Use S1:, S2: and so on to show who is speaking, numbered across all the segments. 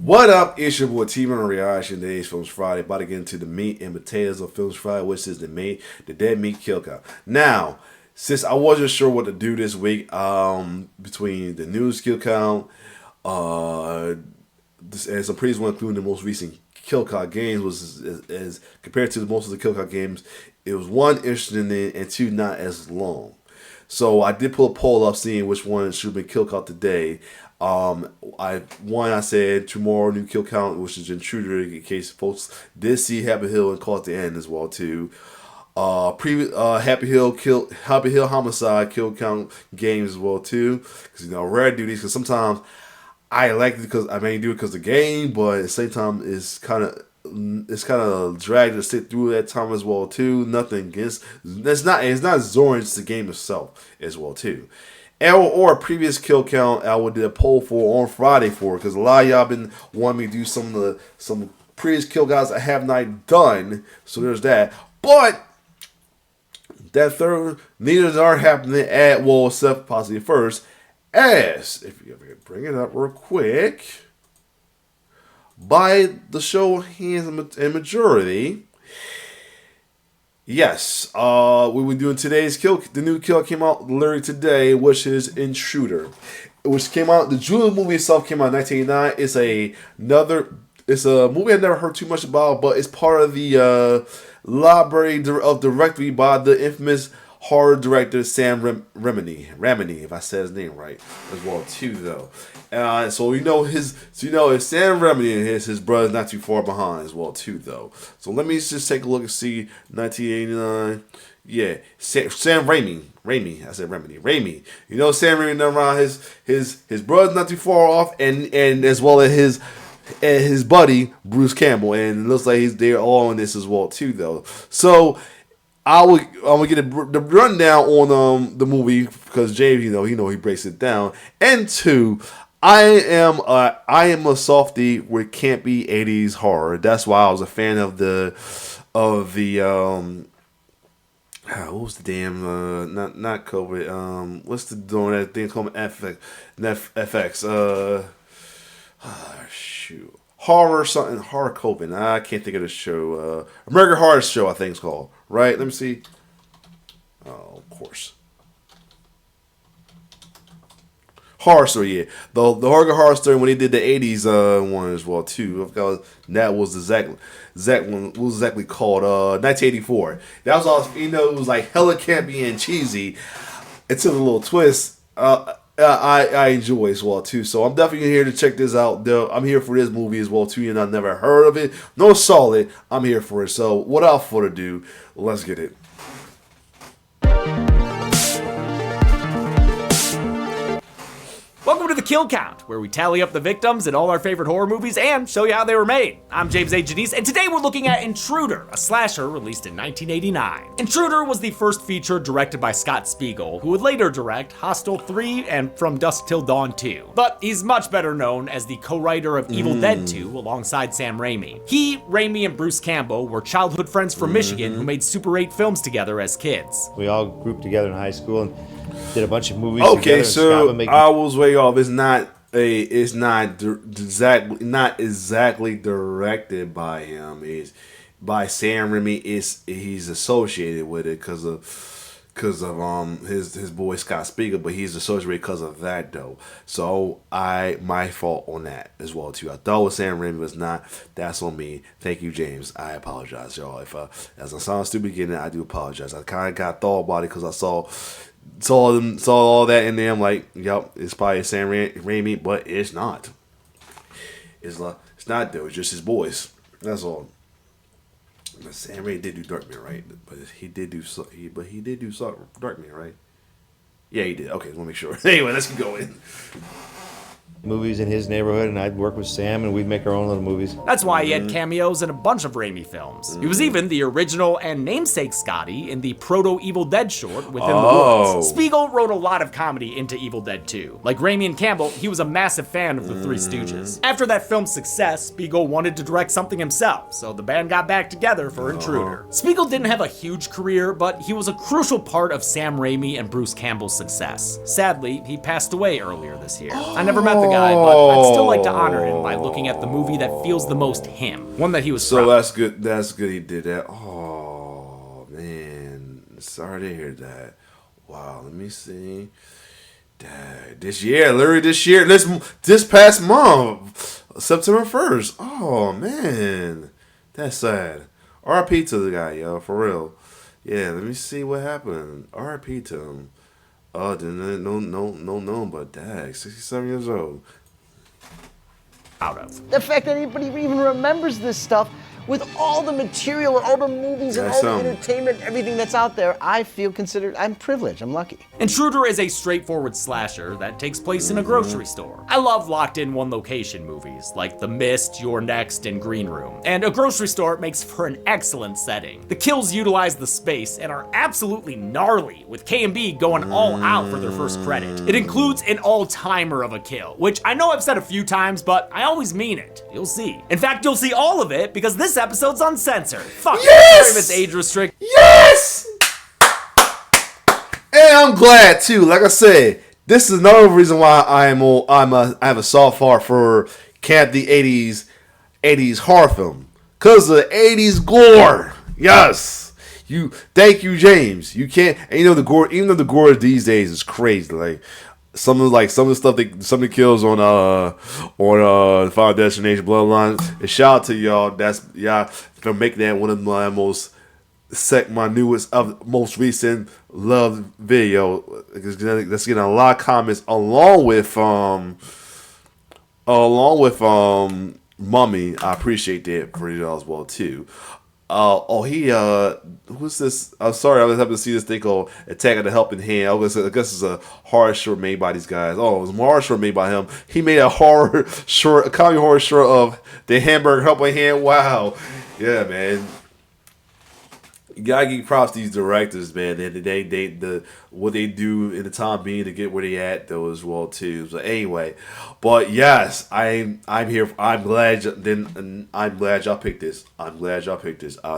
S1: What up? It's your boy T-Man Reaction. Today's Films Friday. About to get into the meat and potatoes of Films Friday, which is the dead meat kill count. Now, since I wasn't sure what to do this week, between the news kill count, and some previous one including the most recent kill count games, was as compared to most of the kill count games, it was one interesting and two not as long. So I did pull a poll up seeing which one should be kill count today. I said tomorrow new kill count, which is Intruder, in case folks did see Happy Hill and caught the end as well too. Happy Hill Homicide kill count games as well too, because rare do these because sometimes I like it because I may do it because the game, but at the same time it's kind of dragged to sit through that time as well too. Nothing against it's not Zoran, it's the game itself as well too. Or a previous kill count I would do a poll for on Friday for, because a lot of y'all been wanting me to do some previous kill guys I have not done. So there's that. But that third, neither are happening at except possibly first. As if you ever bring it up real quick, by the show of hands and majority. Yes, we were doing today's kill. The new kill came out literally today, which is Intruder, which came out. The Julia movie itself came out in 1989. It's a movie I've never heard too much about, but it's part of the library of directory by the infamous horror director Sam Raimi, if I said his name right, as well too though. If Sam Raimi is his brother's not too far behind as well too though. So let me just take a look and see 1989. Yeah, Sam Raimi. I said Raimi. Sam Raimi around his brother's not too far off, and as well as his buddy Bruce Campbell, and it looks like they're all in this as well too though. So I'm gonna get the rundown on the movie because James, he breaks it down. And two, I am a softie with campy 80s horror. That's why I was a fan of the what was the damn not COVID, what's the doing that thing called FX shoot, horror COVID. I can't think of the show. American Horror Show, I think it's called. Right? Let me see. Oh, of course. Horror Story, yeah. The Horror Story when they did the 80s one as well too. I forgot that was exactly one. What was exactly called 1984. That was all. It was like hella campy and cheesy. It took a little twist. I enjoy as well too, so I'm definitely here to check this out. Though I'm here for this movie as well too, and I never heard of it. No solid. I'm here for it. So without further ado, let's get it.
S2: Welcome to the Kill Count, where we tally up the victims in all our favorite horror movies and show you how they were made. I'm James A. Janice, and today we're looking at Intruder, a slasher released in 1989. Intruder was the first feature directed by Scott Spiegel, who would later direct Hostel 3 and From Dusk Till Dawn 2. But he's much better known as the co-writer of Evil Dead 2 alongside Sam Raimi. He, Raimi, and Bruce Campbell were childhood friends from Michigan who made Super 8 films together as kids.
S3: We all grouped together in high school and did a bunch of movies.
S1: Okay, so I was way off. It's not exactly directed by him. It's by Sam Raimi. He's associated with it because of his boy Scott Spiegel, but he's associated because of that though. So my fault on that as well too. I thought it was Sam Raimi, was not. That's on me. Thank you, James. I apologize, y'all. If as I sound stupid again, I do apologize. I kind of got thought about it because I saw all that in there. I'm like, yep, it's probably Sam Raimi, but it's not. It's not though. It's just his boys. That's all. Sam Raimi did do Darkman, right? But he did do Darkman, right? Yeah, he did. Okay, let me make sure. Anyway, let's keep going.
S3: Movies in his neighborhood, and I'd work with Sam, and we'd make our own little movies.
S2: That's why he had cameos in a bunch of Raimi films. He was even the original and namesake Scotty in the Proto-Evil Dead short, Within the Woods. Spiegel wrote a lot of comedy into Evil Dead 2. Like Raimi and Campbell, he was a massive fan of the Three Stooges. After that film's success, Spiegel wanted to direct something himself, so the band got back together for Intruder. Spiegel didn't have a huge career, but he was a crucial part of Sam Raimi and Bruce Campbell's success. Sadly, he passed away earlier this year. I never met with the guy, but I'd still like to honor him by looking at the movie that feels the most him. One that he was
S1: So
S2: proud of.
S1: that's good. That's good he did that. Oh, man. Sorry to hear that. Wow, let me see. Dang, this year, literally this past month, September 1st. Oh, man. That's sad. RIP to the guy, yo, for real. Yeah, let me see what happened. RIP to him. Oh, no, but dang, 67 years old.
S2: Out of.
S4: The fact that anybody even remembers this stuff with all the material and all the movies and all the entertainment, everything that's out there, I'm privileged, I'm lucky.
S2: Intruder is a straightforward slasher that takes place in a grocery store. I love locked in one location movies, like The Mist, You're Next, and Green Room. And a grocery store makes for an excellent setting. The kills utilize the space and are absolutely gnarly, with K&B going all out for their first credit. It includes an all-timer of a kill, which I know I've said a few times, but I always mean it. You'll see. In fact, you'll see all of it because this episode's uncensored. Fuck
S1: yes!
S2: Sorry if it's age restricted.
S1: Yes! And I'm glad too. Like I said, this is another reason why I have a soft heart for the 80s horror film. Cause of the 80s gore. Yes. Thank you, James. You can't, and the gore, even though the gore these days is crazy. Like some of the stuff some of the kills on Final Destination Bloodline. And shout out to y'all. That's y'all for making that one of my most recent loved video. That's getting a lot of comments along with Mummy. I appreciate that for y'all as well too. Who's this? I'm sorry, I was having to see this thing called Attack of the Helping Hand. I guess it's a horror short made by these guys. Oh, it was a horror short made by him. He made a comedy horror short of the Hamburger Helping Hand. Wow. Yeah, man. You gotta give props to these directors, man. What they do in the time being to get where they at though as well too. So anyway, but yes, I'm here. I'm glad y'all picked this. I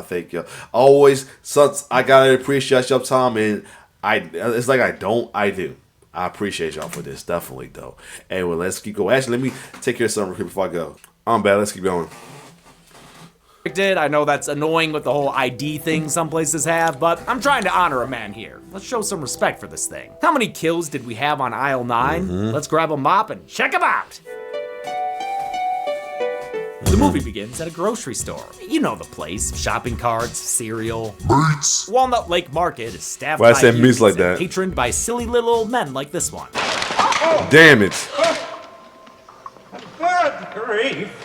S1: thank y'all. I gotta appreciate y'all time, and it's like I do. I appreciate y'all for this, definitely though. Anyway, let's keep going. Actually, let me take care of something real quick before I go. I'm bad. Let's keep going.
S2: I know that's annoying with the whole ID thing some places have, but I'm trying to honor a man here. Let's show some respect for this thing. How many kills did we have on aisle 9? Let's grab a mop and check them out. The movie begins at a grocery store. You know the place. Shopping carts, cereal. Meats. Walnut Lake Market is staffed by youths
S1: like
S2: and
S1: that?
S2: patroned by silly little old men like this one.
S1: Damn it.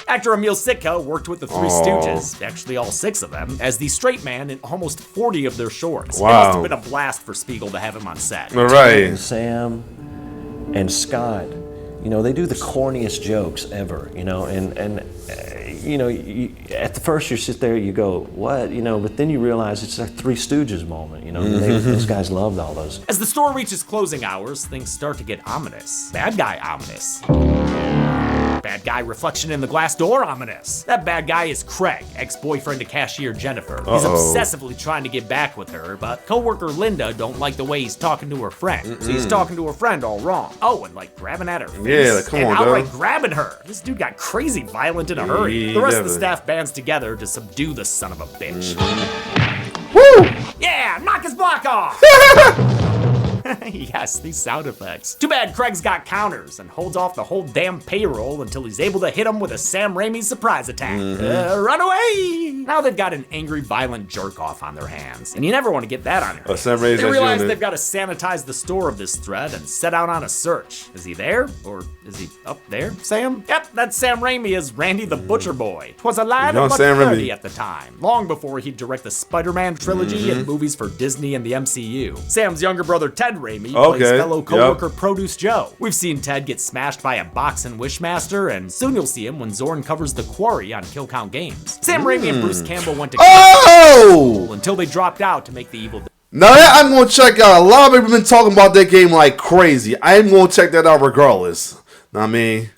S2: Actor Emil Sitka worked with the Three Stooges, actually all 6 of them, as the straight man in almost 40 of their shorts.
S1: Wow.
S2: It must have been a blast for Spiegel to have him on set.
S1: All right.
S5: Sam and Scott, they do the corniest jokes ever, and at the first you sit there, you go, what, but then you realize it's a Three Stooges moment, those guys loved all those.
S2: As the store reaches closing hours, things start to get ominous. Bad guy ominous. Bad guy reflection in the glass door ominous. That bad guy is Craig, ex-boyfriend to cashier Jennifer. He's obsessively trying to get back with her, but coworker Linda don't like the way he's talking to her friend. So he's talking to her friend all wrong. Oh, and grabbing at her face.
S1: Yeah, come on,
S2: outright
S1: dog.
S2: grabbing her. This dude got crazy violent in a hurry. The rest of the staff bands together to subdue the son of a bitch.
S1: Woo!
S2: Yeah, knock his block off! Yes, these sound effects. Too bad Craig's got counters and holds off the whole damn payroll until he's able to hit him with a Sam Raimi surprise attack. Run away! Now they've got an angry, violent jerk-off on their hands, and you never want to get that on your hands.
S1: Sam Raimi's
S2: They realize
S1: actually
S2: they've got to sanitize the store of this threat and set out on a search. Is he there? Or is he up there, Sam? Yep, that's Sam Raimi as Randy the Butcher Boy. 'Twas a lad of but
S1: Sam
S2: 30
S1: Raimi.
S2: at the time, long before he'd direct the Spider-Man trilogy and movies for Disney and the MCU. Sam's younger brother Ted Raimi plays fellow coworker Produce Joe. We've seen Ted get smashed by a box and Wishmaster, and soon you'll see him when Zorn covers the Quarry on Kill Count Games. Sam Raimi and Bruce Campbell went to until they dropped out to make the Evil Dead.
S1: Now that I'm gonna check out. A lot of people have been talking about that game like crazy. I'm gonna check that out regardless. Know what I mean?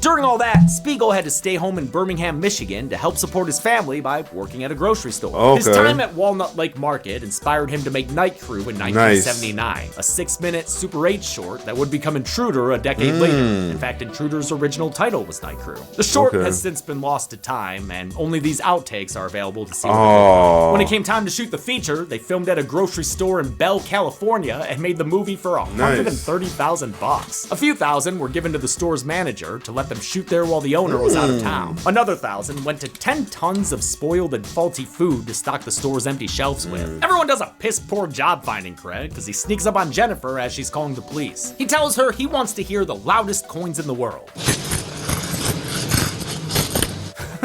S2: During all that, Spiegel had to stay home in Birmingham, Michigan to help support his family by working at a grocery store.
S1: Okay.
S2: His time at Walnut Lake Market inspired him to make Night Crew in 1979, a 6-minute Super 8 short that would become Intruder a decade later. In fact, Intruder's original title was Night Crew. The short has since been lost to time, and only these outtakes are available to see. When it came time to shoot the feature, they filmed at a grocery store in Bell, California, and made the movie for $130,000. A few thousand were given to the store's manager to let them shoot there while the owner was out of town. Another 1,000 went to 10 tons of spoiled and faulty food to stock the store's empty shelves with. Everyone does a piss poor job finding Craig because he sneaks up on Jennifer as she's calling the police. He tells her he wants to hear the loudest coins in the world.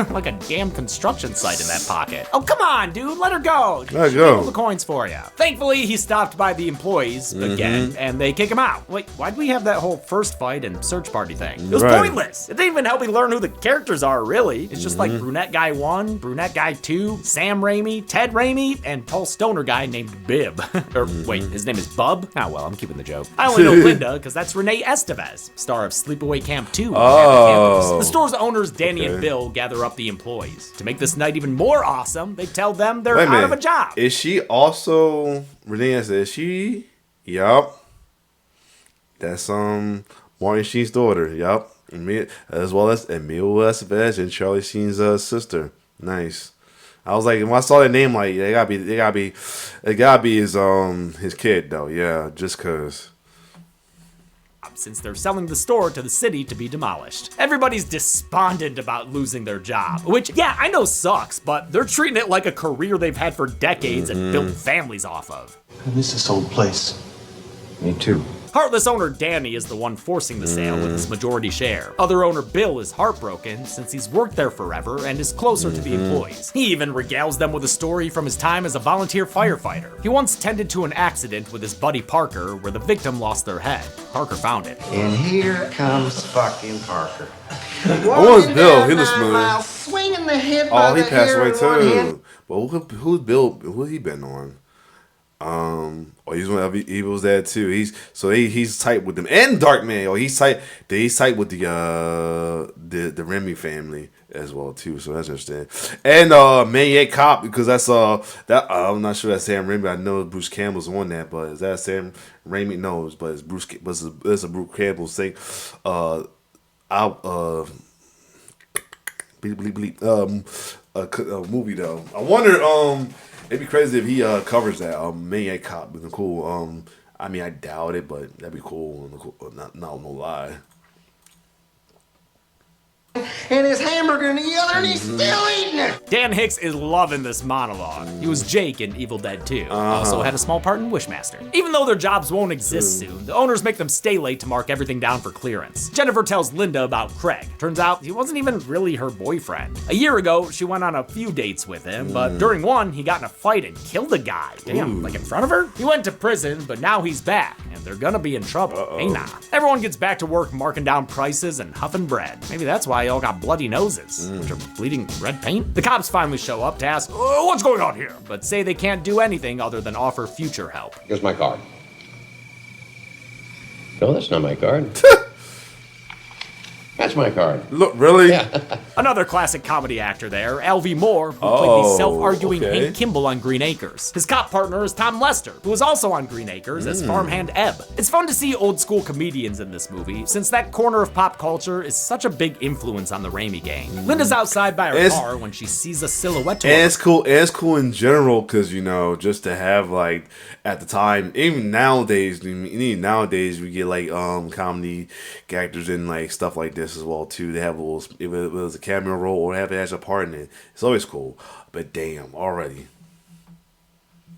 S2: Like a damn construction site in that pocket. Oh, come on, dude, let her go.
S1: Let her
S2: She
S1: go.
S2: gave all the coins for you. Thankfully, he's stopped by the employees again, and they kick him out. Wait, why'd we have that whole first fight and search party thing? It was pointless. It didn't even help me learn who the characters are, really. It's just like Brunette Guy 1, Brunette Guy 2, Sam Raimi, Ted Raimi, and tall stoner guy named Bib. Or wait, his name is Bub? Oh, well, I'm keeping the joke. I only know Linda because that's Renee Estevez, star of Sleepaway Camp 2. The store's owners, Danny and Bill, gather up the employees. To make this night even more awesome, they tell them they're out of a job.
S1: Is she also Renee? Is she? Yup. That's Martin Sheen's daughter. Yup. As well as Emil Estevez and Charlie Sheen's sister. Nice. I was like, when I saw that name, like it gotta be his kid though. Yeah, just cause.
S2: Since they're selling the store to the city to be demolished. Everybody's despondent about losing their job, which, yeah, I know sucks, but they're treating it like a career they've had for decades and built families off of.
S6: I miss this old place.
S3: Me too.
S2: Heartless owner Danny is the one forcing the sale with his majority share. Other owner Bill is heartbroken since he's worked there forever and is closer to the employees. He even regales them with a story from his time as a volunteer firefighter. He once tended to an accident with his buddy Parker where the victim lost their head. Parker found it.
S7: And here comes fucking Parker.
S1: What was Bill? He was smooth.
S7: Swinging the head
S1: Oh, he passed away too. Well, who's Bill? Who he been on? He's one of Evil's dad too. He's tight with them and Darkman. He's tight with the Remy family as well too. So that's interesting. And Maniac Cop, because that's that I'm not sure that's Sam Raimi. I know Bruce Campbell's on that, but is that Sam Raimi? No, but it's Bruce. But it's a Bruce Campbell thing. A movie though. I wonder. It'd be crazy if he covers that. Maniac Cop would be cool. I mean, I doubt it, but that'd be cool. Not no lie.
S7: And his hamburger in the other, and he's still eating it.
S2: Dan Hicks is loving this monologue. He was Jake in Evil Dead 2. Also had a small part in Wishmaster. Even though their jobs won't exist soon, the owners make them stay late to mark everything down for clearance. Jennifer tells Linda about Craig. Turns out he wasn't even really her boyfriend. A year ago, she went on a few dates with him, but during one, he got in a fight and killed a guy. Damn, like in front of her? He went to prison, but now he's back, and they're gonna be in trouble. Hey nah. Everyone gets back to work marking down prices and huffing bread. Maybe that's why y'all got bloody noses, which are bleeding red paint. The cops finally show up to ask, what's going on here? But say they can't do anything other than offer future help.
S8: Here's my card. No, that's not my card. That's my card.
S1: Look, really?
S8: Yeah.
S2: Another classic comedy actor there, L.V. Moore, who played the self-arguing Hank Kimball on Green Acres. His cop partner is Tom Lester, who was also on Green Acres as farmhand Ebb. It's fun to see old-school comedians in this movie, since that corner of pop culture is such a big influence on the Raimi gang. Linda's outside by her car when she sees a silhouette.
S1: And it's cool. And it's cool in general because just to have like at the time, even nowadays we get like comedy actors and like stuff like this as well too. They have a little, if it was a cameo role or have a part in it. It's always cool. But damn, already.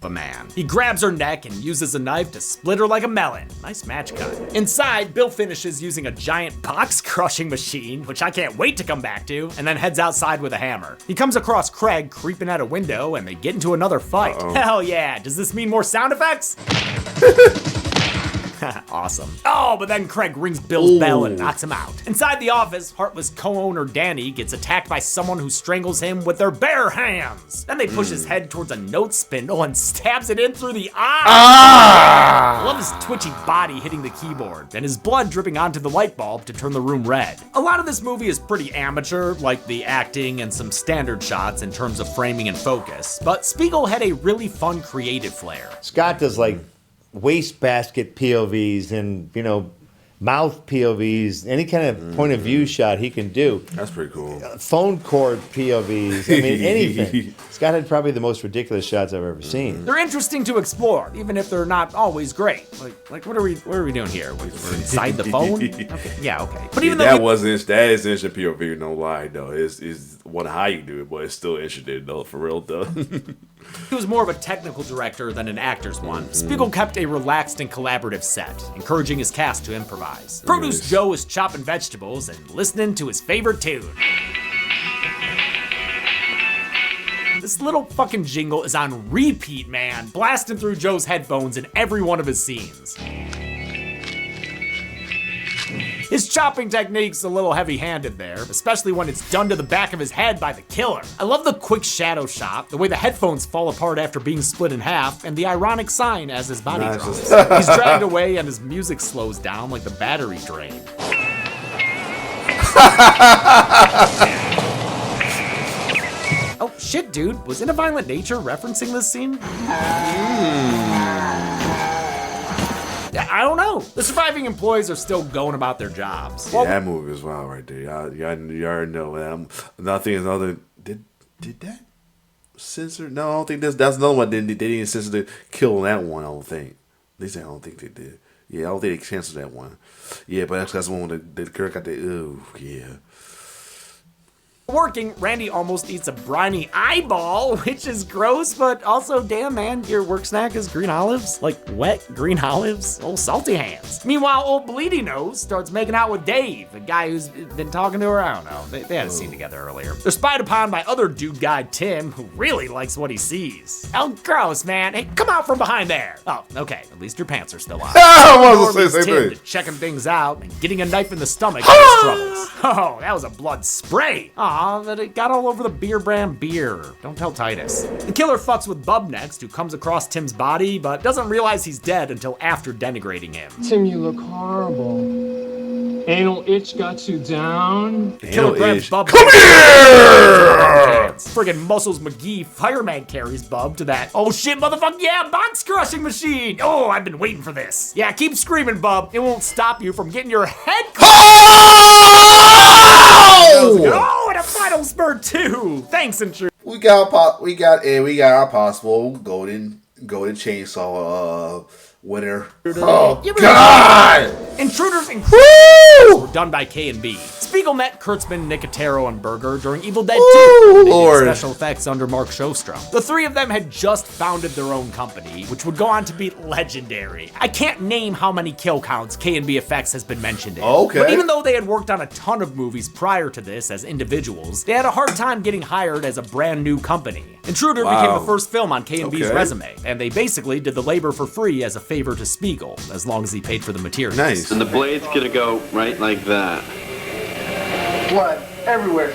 S2: A man. He grabs her neck and uses a knife to split her like a melon. Nice match cut. Inside, Bill finishes using a giant box crushing machine, which I can't wait to come back to, and then heads outside with a hammer. He comes across Craig creeping out a window and they get into another fight. Hell yeah, does this mean more sound effects? Awesome. Oh, but then Craig rings Bill's bell and knocks him out. Inside the office, heartless co-owner Danny gets attacked by someone who strangles him with their bare hands. Then they push his head towards a note spindle and stabs it in through the eye. I love his twitchy body hitting the keyboard and his blood dripping onto the light bulb to turn the room red. A lot of this movie is pretty amateur, like the acting and some standard shots in terms of framing and focus, but Spiegel had a really fun creative flair.
S3: Scott does like wastebasket POVs and, you know, mouth POVs, any kind of point of view shot he can do.
S1: That's pretty cool.
S3: Phone cord POVs, I mean, anything. Scott had probably the most ridiculous shots I've ever seen.
S2: They're interesting to explore, even if they're not always great. Like what are we doing here? We're inside the phone? Okay, yeah, okay. But even
S1: that is interesting POV, no lie though. It's one how you do it, but it's still interesting though, for real though.
S2: He was more of a technical director than an actor's one. Spiegel kept a relaxed and collaborative set, encouraging his cast to improvise. Produce Joe is chopping vegetables and listening to his favorite tune. This little fucking jingle is on repeat, man, blasting through Joe's headphones in every one of his scenes. His chopping technique's a little heavy-handed there, especially when it's done to the back of his head by the killer. I love the quick shadow shot, the way the headphones fall apart after being split in half, and the ironic sign as his body drops. He's dragged away and his music slows down like the battery drain. Oh shit, dude, was In a Violent Nature referencing this scene? I don't know. The surviving employees are still going about their jobs.
S1: Yeah, that movie was wild right there. You already know, man. Another did that censor? No, I don't think that's another one. They didn't censor the kill on that one. I don't think. At least I don't think they did. Yeah, I don't think they censored that one. Yeah, but that's the one where the girl got the yeah.
S2: Working, Randy almost eats a briny eyeball, which is gross, but also, damn man, your work snack is green olives? Like wet green olives? Old salty hands. Meanwhile, old Bleedy Nose starts making out with Dave, the guy who's been talking to her. I don't know. They had a scene together earlier. They're spied upon by other dude guy Tim, who really likes what he sees. Oh, gross, man. Hey, come out from behind there. Oh, okay. At least your pants are still on.
S1: I was going to say the same thing.
S2: Checking things out and getting a knife in the stomach in his troubles. Oh, that was a blood spray. Aw, but it got all over the beer brand beer. Don't tell Titus. The killer fucks with Bub next, who comes across Tim's body, but doesn't realize he's dead until after denigrating him.
S6: Tim, you look horrible. Anal itch got you down.
S2: The killer grabs Bub.
S1: Come here!
S2: Friggin' Muscles McGee fireman carries Bub to that oh shit motherfucker yeah box crushing machine. Oh, I've been waiting for this. Yeah, keep screaming, Bub. It won't stop you from getting your head Oh, and a final spurt too. Thanks, Intruder.
S1: We got our possible golden chainsaw winner. Oh God!
S2: Intruders were done by K&B. Spiegel met Kurtzman, Nicotero, and Berger during Evil Dead 2. They did special effects under Mark Shostrom. The three of them had just founded their own company, which would go on to be legendary. I can't name how many kill counts K&B Effects has been mentioned in.
S1: Okay.
S2: But even though they had worked on a ton of movies prior to this as individuals, they had a hard time getting hired as a brand new company. Intruder became the first film on K&B's resume, and they basically did the labor for free as a favor to Spiegel, as long as he paid for the materials.
S1: Nice.
S8: And the blade's gonna go right like that.
S7: Blood everywhere.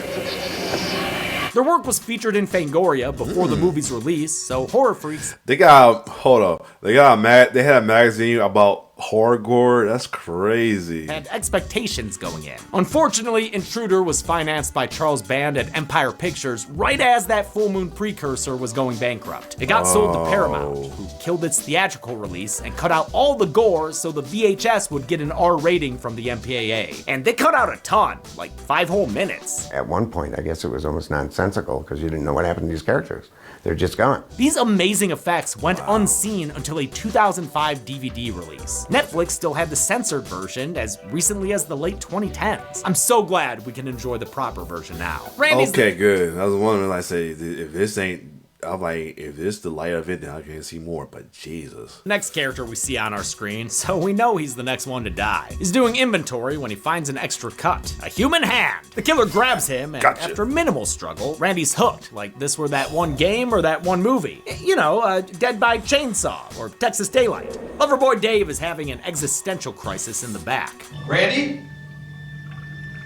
S2: Their work was featured in Fangoria before the movie's release, so horror freaks.
S1: They had a magazine about horror gore. That's crazy.
S2: Had expectations going in. Unfortunately, Intruder was financed by Charles Band at Empire Pictures right as that Full Moon precursor was going bankrupt. It got sold to Paramount, who killed its theatrical release and cut out all the gore so the VHS would get an R rating from the MPAA. And they cut out a ton, like 5 whole minutes.
S9: At one point, I guess it was almost nonsensical because you didn't know what happened to these characters. They're just gone.
S2: These amazing effects went unseen until a 2005 DVD release. Netflix still had the censored version as recently as the late 2010s. I'm so glad we can enjoy the proper version now.
S1: Okay, good. I was wondering, like, say, if this ain't I'm like, if this is the light of it, then I can see more. But Jesus.
S2: Next character we see on our screen, so we know he's the next one to die. He's doing inventory when he finds an extra cut, a human hand. The killer grabs him, and after minimal struggle, Randy's hooked, like this were that one game or that one movie. You know, Dead by Chainsaw or Texas Daylight. Loverboy Dave is having an existential crisis in the back.
S7: Randy?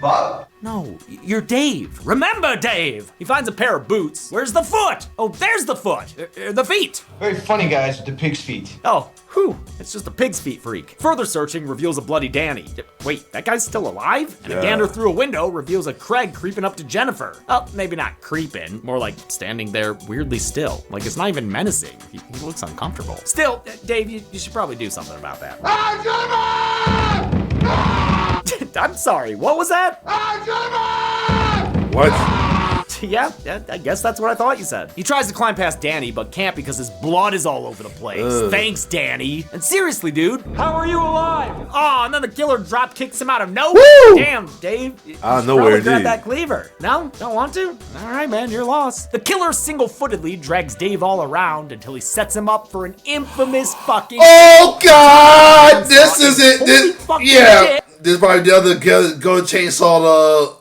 S7: Bob?
S2: No, you're Dave. Remember Dave! He finds a pair of boots. Where's the foot? Oh, there's the foot. The feet.
S7: Very funny guys with the pig's feet.
S2: Oh, whew. It's just a pig's feet freak. Further searching reveals a bloody Danny. Wait, that guy's still alive? And a gander through a window reveals a Craig creeping up to Jennifer. Oh, maybe not creeping, more like standing there weirdly still. Like it's not even menacing. He looks uncomfortable. Still, Dave, you should probably do something about that. I'm sorry, what was that?
S1: What?
S2: Yeah, I guess that's what I thought you said. He tries to climb past Danny, but can't because his blood is all over the place. Thanks, Danny. And seriously, dude, how are you alive? Oh, and then the killer drop kicks him out of nowhere.
S1: Woo!
S2: Damn, Dave.
S1: Out of nowhere,
S2: grab
S1: indeed.
S2: that cleaver. No? Don't want to? All right, man, you're lost. The killer single-footedly drags Dave all around until he sets him up for an infamous fucking...
S1: Oh, God! This is it.
S2: Holy fucking
S1: Yeah.
S2: shit.
S1: This is probably the other go chainsaw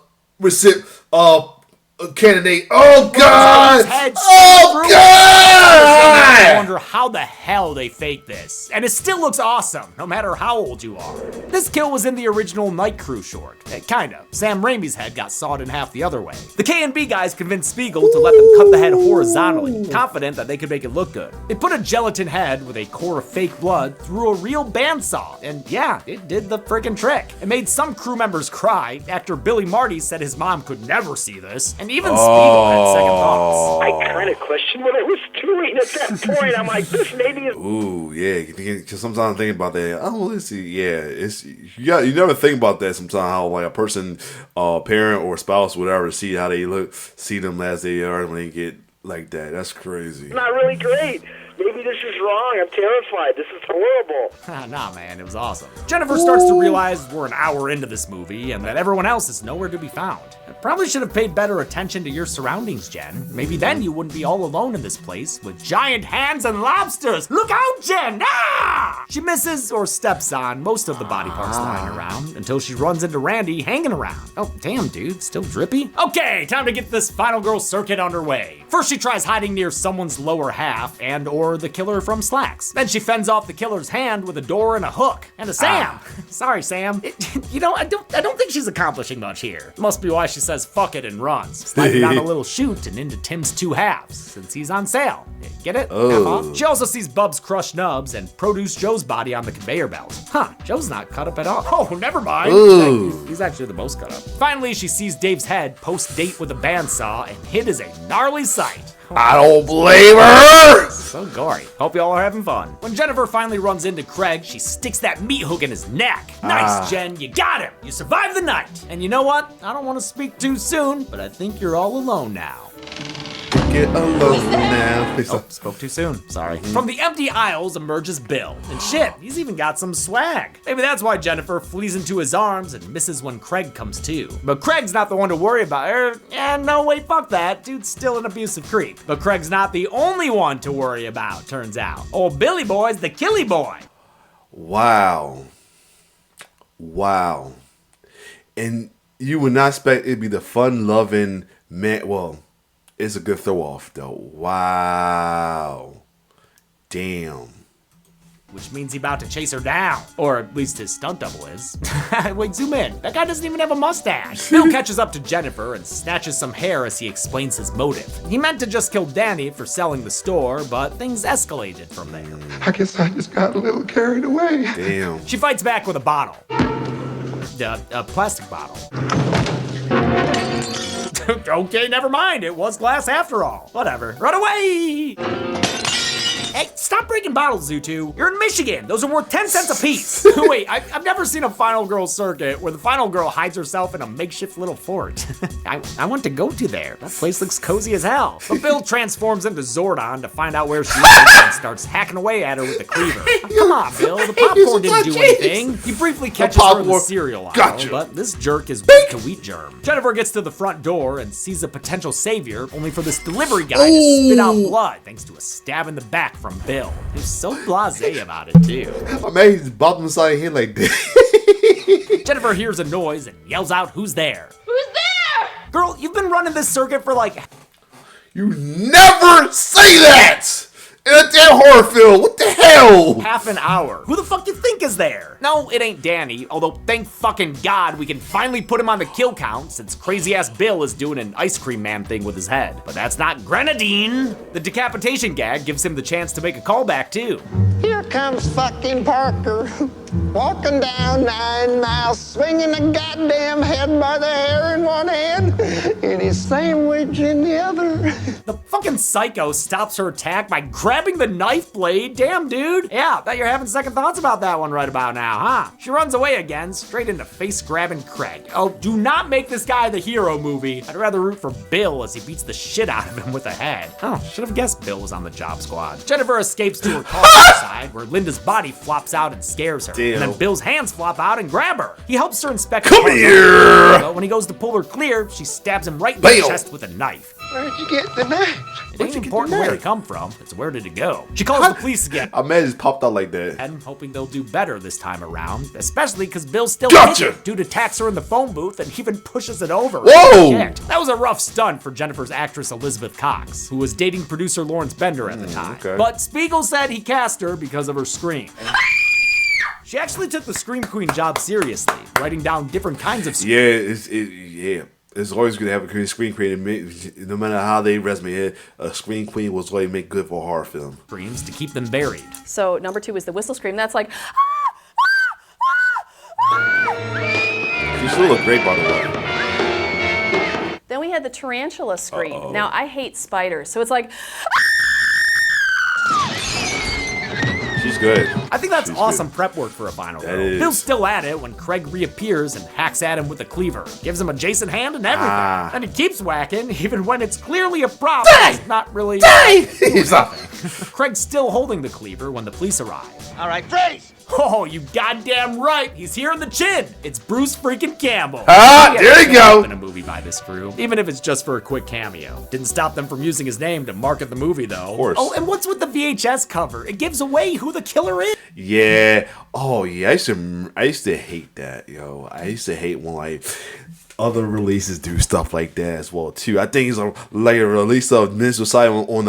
S1: candidate. Oh, God! Oh,
S2: I
S1: God!
S2: wonder how the hell they fake this. And it still looks awesome, no matter how old you are. This kill was in the original Night Crew short. Kinda. Sam Raimi's head got sawed in half the other way. The K&B guys convinced Spiegel to let them cut the head horizontally, confident that they could make it look good. They put a gelatin head with a core of fake blood through a real bandsaw, and yeah, it did the friggin' trick. It made some crew members cry. Actor Billy Marty said his mom could never see this, and even Spiegel had second thoughts.
S10: I kind of questioned what I was doing at that point. I'm like, this maybe is...
S1: Ooh, yeah, because sometimes I think about that. Oh, let's see, yeah, it's you never think about that sometimes, how like a person, parent or spouse, whatever, see how they look, see them as they are when they get like that. That's crazy.
S10: not really great. Maybe this is wrong. I'm terrified. This is horrible.
S2: Nah, man, it was awesome. Jennifer starts to realize we're an hour into this movie and that everyone else is nowhere to be found. I probably should have paid better attention to your surroundings, Jen. Maybe then you wouldn't be all alone in this place with giant hands and lobsters. Look out, Jen! Ah! She misses or steps on most of the body parts lying around until she runs into Randy hanging around. Oh, damn, dude, still drippy? Okay, time to get this final girl circuit underway. First, she tries hiding near someone's lower half and or the killer from Slacks. Then she fends off the killer's hand with a door and a hook. And a Sam. Sorry, Sam. I don't think she's accomplishing much here. Must be why she says fuck it and runs. Sliding down a little chute and into Tim's two halves, since he's on sale. Get it? Half off? She also sees Bub's crushed nubs and Produce Joe's body on the conveyor belt. Huh, Joe's not cut up at all. Oh, never mind. He's actually the most cut up. Finally, she sees Dave's head post-date with a bandsaw, and it is a gnarly sight.
S1: I don't blame her!
S2: So gory. Hope y'all are having fun. When Jennifer finally runs into Craig, she sticks that meat hook in his neck. Nice, Jen, you got him. You survived the night. And you know what? I don't want to speak too soon, but I think you're all alone now.
S1: Get alone now.
S2: Oh, spoke too soon. Sorry. From the empty aisles emerges Bill. And shit, he's even got some swag. Maybe that's why Jennifer flees into his arms and misses when Craig comes to. But Craig's not the one to worry about her. Yeah, no, wait, fuck that. Dude's still an abusive creep. But Craig's not the only one to worry about, turns out. Old Billy Boy's the killy boy.
S1: Wow. And you would not expect it to be the fun-loving man. Well, it's a good throw-off, though. Wow. Damn.
S2: Which means he's about to chase her down. Or at least his stunt double is. Wait, zoom in. That guy doesn't even have a mustache. Bill catches up to Jennifer and snatches some hair as he explains his motive. He meant to just kill Danny for selling the store, but things escalated from there.
S9: I guess I just got a little carried away.
S1: Damn.
S2: She fights back with a bottle. A plastic bottle. Okay, never mind. It was glass after all. Whatever. Run away! Hey, stop breaking bottles, Zutu. You're in Michigan. Those are worth 10 cents a piece. Wait, I've never seen a final girl circuit where the final girl hides herself in a makeshift little fort. I want to go to there. That place looks cozy as hell. But Bill transforms into Zordon to find out where she is and starts hacking away at her with the cleaver. Come on, Bill. The popcorn didn't do anything. He briefly catches her in the cereal aisle, but this jerk is weak to wheat germ. Jennifer gets to the front door and sees a potential savior, only for this delivery guy to spit out blood thanks to a stab in the back from Bill. He's so blasé about it, too.
S1: Oh, man, he's bobbing inside here like this.
S2: Jennifer hears a noise and yells out, "Who's there?"
S11: Who's there?
S2: Girl, you've been running this circuit for like...
S1: You never say that in a damn horror film. What the hell?
S2: half an hour. Who the fuck you think is there? No, it ain't Danny, although thank fucking God we can finally put him on the kill count since crazy-ass Bill is doing an ice cream man thing with his head. But that's not grenadine. The decapitation gag gives him the chance to make a callback too.
S7: Here comes fucking Parker, walking down 9 miles, swinging a goddamn head by the hair in one hand and his sandwich in the other.
S2: The fucking psycho stops her attack by grabbing the knife blade. Damn, dude. Yeah, bet you're having second thoughts about that one right about now, huh? She runs away again, straight into face-grabbing Craig. Oh, do not make this guy the hero movie. I'd rather root for Bill as he beats the shit out of him with a head. Oh, should have guessed Bill was on the job squad. Jennifer escapes to her car outside, where Linda's body flops out and scares her.
S1: Damn.
S2: And then Bill's hands flop out and grab her. He helps her inspect
S1: Come
S2: her
S1: here!
S2: but when he goes to pull her clear, she stabs him right in
S1: Bam.
S2: the chest with a knife.
S7: Where'd you get the knife?
S2: It ain't important where it come from, it's where did it go. She calls the police again.
S1: A man just popped out like that.
S2: And hoping they'll do better this time around, especially because Bill's still
S1: Gotcha!
S2: kicking. Dude attacks her in the phone booth and even pushes it over.
S1: Whoa!
S2: Shit. That was a rough stunt for Jennifer's actress Elizabeth Cox, who was dating producer Lawrence Bender at the time.
S1: okay.
S2: But Spiegel said he cast her because of her scream. She actually took the Scream Queen job seriously, writing down different kinds of screams.
S1: Yeah, it's always good to have a great screen queen. No matter how they resume it, a screen queen was always make good for a horror film.
S2: Screams to keep them buried.
S11: So number 2 is the whistle scream. That's like,
S1: She still look great, by the way.
S11: then we had the tarantula scream. Now I hate spiders, so it's like,
S1: She's good.
S2: I think that's
S1: She's
S2: awesome
S1: good.
S2: prep work for a final
S1: That
S2: girl.
S1: is.
S2: Bill's still at it when Craig reappears and hacks at him with a cleaver. Gives him a Jason hand and everything. And he keeps whacking, even when it's clearly a prop. It's not really.
S1: He's up.
S2: Craig's still holding the cleaver when the police arrive.
S7: All right, freeze!
S2: Oh, you goddamn right. He's here in the chin. It's Bruce freaking Campbell.
S1: Ah,
S2: He
S1: there
S2: had
S1: you
S2: to show
S1: go.
S2: up in a movie by this crew, even if it's just for a quick cameo. Didn't stop them from using his name to market the movie, though. Of
S1: course.
S2: Oh, and what's with the VHS cover? It gives away who the killer is.
S1: Yeah. Oh, yeah. I used to hate that, yo. I used to hate when like other releases do stuff like that as well too. I think it's like a release of Minister Silent on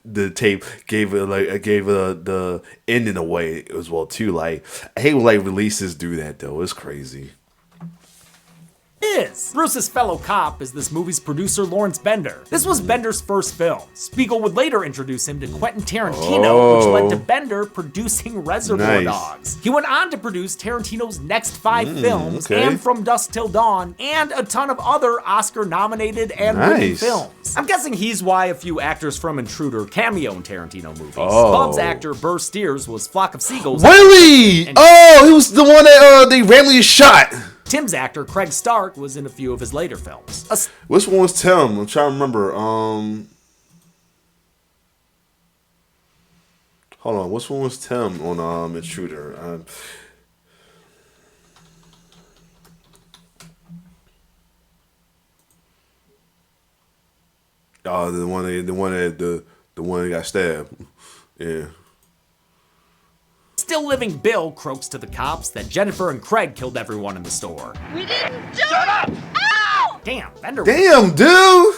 S1: the tape gave the ending away as well too. Like I hate when like releases do that though. It's crazy.
S2: Bruce's fellow cop is this movie's producer Lawrence Bender. This was Bender's first film. Spiegel would later introduce him to Quentin Tarantino, which led to Bender producing Reservoir
S1: Nice.
S2: Dogs. He went on to produce Tarantino's next 5 films,
S1: okay.
S2: and From Dusk Till Dawn, and a ton of other Oscar-nominated and winning
S1: Nice.
S2: films. I'm guessing he's why a few actors from Intruder cameo in Tarantino movies.
S1: Oh.
S2: Bub's actor Burr Steers was Flock of Seagulls.
S1: Really?
S2: And-
S1: Oh, he was the one that they randomly shot.
S2: Tim's actor Craig Stark was in a few of his later films.
S1: Which one was Tim? I'm trying to remember. Hold on. Which one was Tim on Intruder? The one that got stabbed. Yeah.
S2: Still living Bill croaks to the cops that Jennifer and Craig killed everyone in the store.
S11: we didn't do Shut up! Ow!
S2: Damn, Bender.
S1: Damn, dude.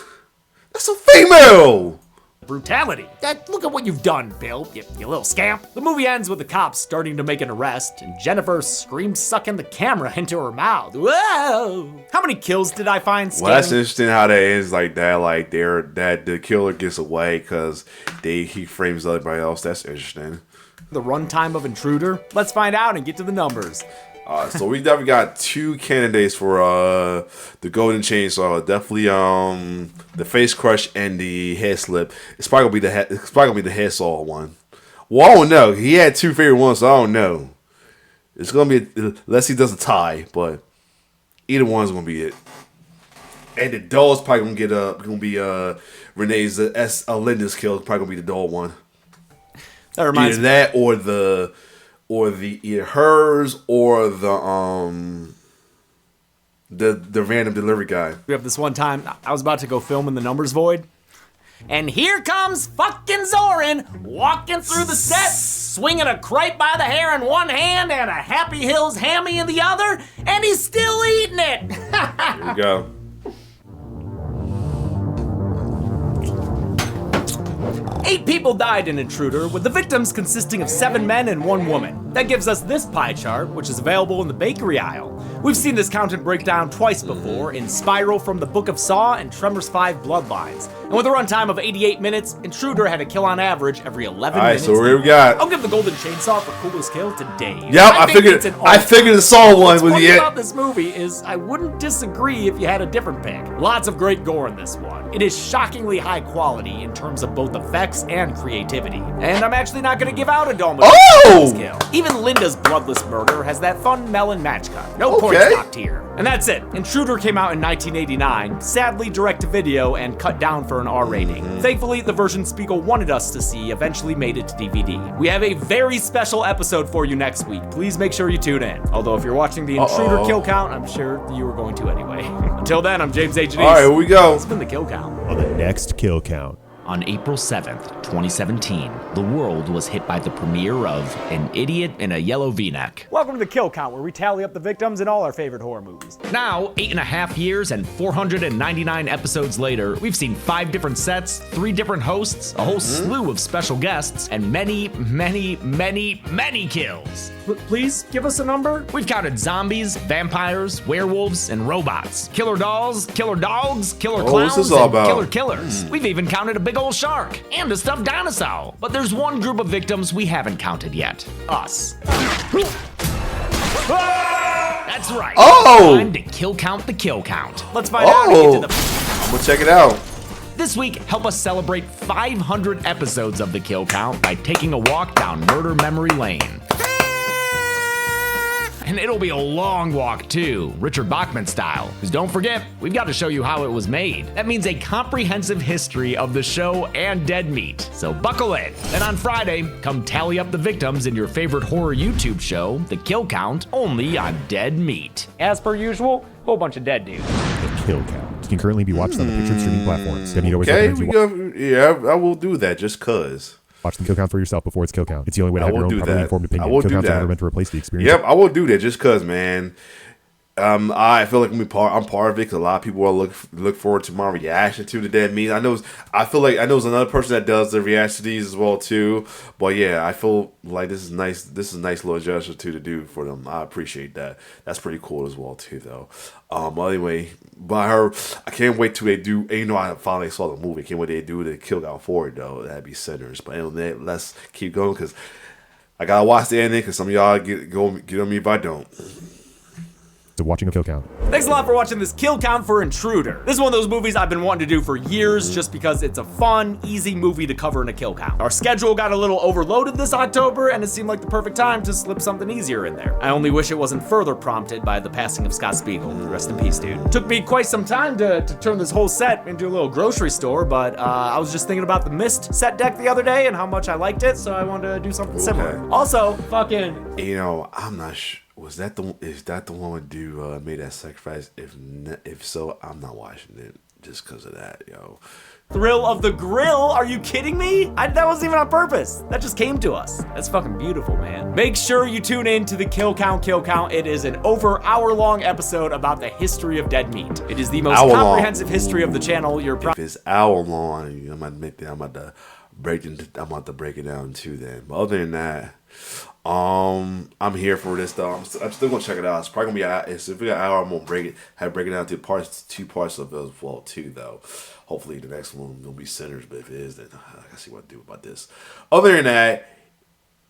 S1: That's a female.
S2: Brutality. Look at what you've done, Bill, you little scamp. The movie ends with the cops starting to make an arrest, and Jennifer screams sucking the camera into her mouth. Whoa! How many kills did I find?
S1: Well, that's
S2: Scaling?
S1: interesting how that ends like that. Like that the killer gets away because he frames everybody else. That's interesting.
S2: The runtime of Intruder? Let's find out and get to the numbers.
S1: So we definitely got 2 candidates for the Golden Chainsaw. Definitely the face crush and the head slip. It's probably gonna be the head saw one. Well, I don't know. He had 2 favorite ones, so I don't know. It's gonna be unless he does a tie, but either one's gonna be it. And the doll's probably gonna be Renee's Linda's kill. Probably gonna be the doll one.
S2: That reminds me.
S1: Either that or the either hers or the random delivery guy.
S2: We have this one time, I was about to go film in the Numbers Void, and here comes fucking Zoran walking through the set, swinging a crepe by the hair in one hand and a Happy Hills hammy in the other, and he's still eating it.
S1: There you go.
S2: Eight people died in Intruder, with the victims consisting of 7 men and 1 woman. That gives us this pie chart, which is available in the bakery aisle. We've seen this count and breakdown twice before, in Spiral from the Book of Saw and Tremors 5 Bloodlines. And with a runtime of 88 minutes, Intruder had a kill on average every 11 minutes.
S1: Alright, so here we got.
S2: I'll give the Golden Chainsaw for coolest kill to Dave.
S1: Yep, I figured the Saw one
S2: What's
S1: was
S2: funny
S1: it.
S2: about this movie is I wouldn't disagree if you had a different pick. Lots of great gore in this one. It is shockingly high quality in terms of both effects and creativity. And I'm actually not going to give out a dome for this kill. Even Linda's bloodless murder has that fun melon match cut. No points docked here. And that's it. Intruder came out in 1989, sadly direct to video and cut down for an R rating. Thankfully, the version Spiegel wanted us to see eventually made it to DVD. We have a very special episode for you next week. Please make sure you tune in. Although if you're watching the Intruder kill count, I'm sure you were going to anyway. Until then, I'm James A. Janice.
S1: All right, here we go.
S2: It's been the kill count.
S12: On the next kill count.
S13: On April 7th, 2017, the world was hit by the premiere of An Idiot in a Yellow V-Neck.
S2: Welcome to the Kill Count, where we tally up the victims in all our favorite horror movies.
S13: Now, 8.5 years and 499 episodes later, we've seen 5 different sets, 3 different hosts, a whole slew of special guests, and many, many, many, many kills.
S2: Please give us a number.
S13: We've counted zombies, vampires, werewolves, and robots. Killer dolls, killer dogs, killer clowns,
S1: what's this all
S13: and
S1: about?
S13: killer killers. We've even counted a big old shark and a stuffed dinosaur. But there's one group of victims we haven't counted yet.
S2: Us.
S13: That's right.
S1: Oh!
S13: Time to kill count the kill count.
S2: Let's find out and get to the...
S1: I'm gonna check it out.
S13: This week, help us celebrate 500 episodes of the kill count by taking a walk down Murder Memory Lane. And it'll be a long walk too, Richard Bachman style. Because don't forget, we've got to show you how it was made. That means a comprehensive history of the show and dead meat. So buckle in. Then on Friday, come tally up the victims in your favorite horror YouTube show, The Kill Count, only on Dead Meat.
S2: As per usual, whole bunch of dead dudes.
S12: The kill count can currently be watched on the pictured streaming platforms.
S1: Okay, yeah, I will do that just cause.
S12: Watch the kill count for yourself before it's kill count. It's the only way to have your own properly informed opinion.
S1: I will
S12: Kill
S1: do
S12: counts are
S1: that.
S12: never meant to replace the experience.
S1: Yep, I will do that just cause, man. I feel like I'm part of it because a lot of people will look forward to my reaction to the dead meat. I feel like I know there's another person that does the reaction to these as well too. But yeah, I feel like this is nice. This is a nice little gesture too to do for them. I appreciate that. That's pretty cool as well too, though. Anyway, I can't wait till they do. And, I finally saw the movie. I can't wait till they do the kill count for it though. That'd be sinners. But anyway, let's keep going because I gotta watch the ending because some of y'all get on me if I don't.
S12: So watching a kill count.
S2: Thanks a lot for watching this kill count for Intruder. This is one of those movies I've been wanting to do for years just because it's a fun, easy movie to cover in a kill count. Our schedule got a little overloaded this October and it seemed like the perfect time to slip something easier in there. I only wish it wasn't further prompted by the passing of Scott Spiegel. Rest in peace, dude. Took me quite some time to turn this whole set into a little grocery store, but I was just thinking about the Mist set deck the other day and how much I liked it, so I wanted to do something similar. Also, fucking...
S1: I'm not sure. Is that the one with dude made that sacrifice? If so, I'm not watching it just because of that, yo.
S2: Thrill of the Grill? Are you kidding me? That wasn't even on purpose. That just came to us. That's fucking beautiful, man. Make sure you tune in to the Kill Count. It is an over hour-long episode about the history of dead meat. It is the most comprehensive history of the channel. If it's hour long, I'm about to break it down too. Then, but other than that. I'm here for this though. I'm still gonna check it out. It's probably gonna be if we got an hour, I'm gonna break it down to two parts of it as well too though. Hopefully the next one will be Sinners, but if it is, then I gotta see what to do about this. Other than that,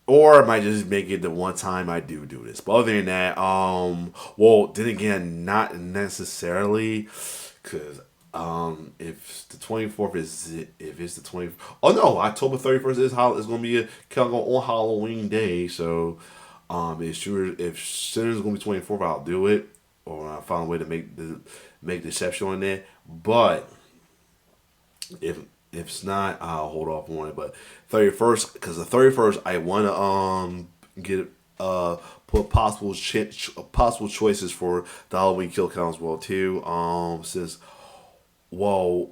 S1: or I might just make it the one time I do this. But other than that, well, then again, not necessarily, because if the 24th if it's the 20th, oh no, October 31st is it's gonna be on Halloween day. So, if Sinner's gonna be 24th, I'll do it, or I'll find a way to make the exception on that. But if it's not, I'll hold off on it. But 31st, because the 31st, I want to get put possible choices for the Halloween kill count as well too. Since I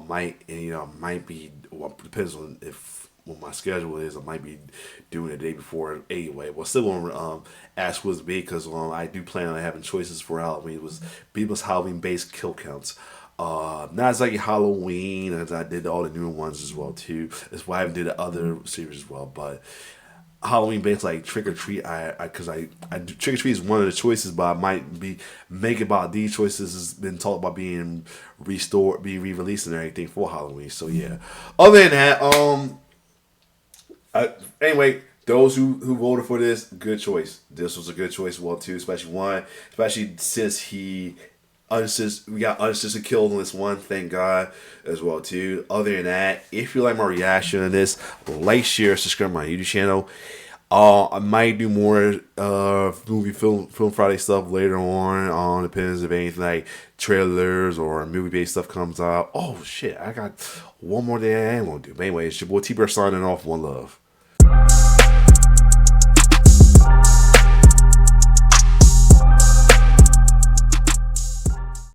S1: might be. Well, depends on what my schedule is. I might be doing the day before anyway. Well, still want to ask what's be, because I do plan on having choices for Halloween. It was people's Halloween based kill counts. Not as like Halloween, as I did all the new ones as well too. That's why I did the other series as well. But Halloween based like Trick or Treat, because I Trick or Treat is one of the choices, but I might be making about these choices has been talked about being restored, being re-released and everything for Halloween. So yeah. Other than that, anyway, those who voted for this, good choice. This was a good choice as well too, especially since we got unassisted kills on this one, thank God, as well too. Other than that, if you like my reaction to this, like, share, subscribe to my YouTube channel. I might do more film Friday stuff later on. Depends if anything like trailers or movie based stuff comes out. Oh shit, I got one more day I am gonna do. But anyway, it's your boy T-Bear signing off. One love.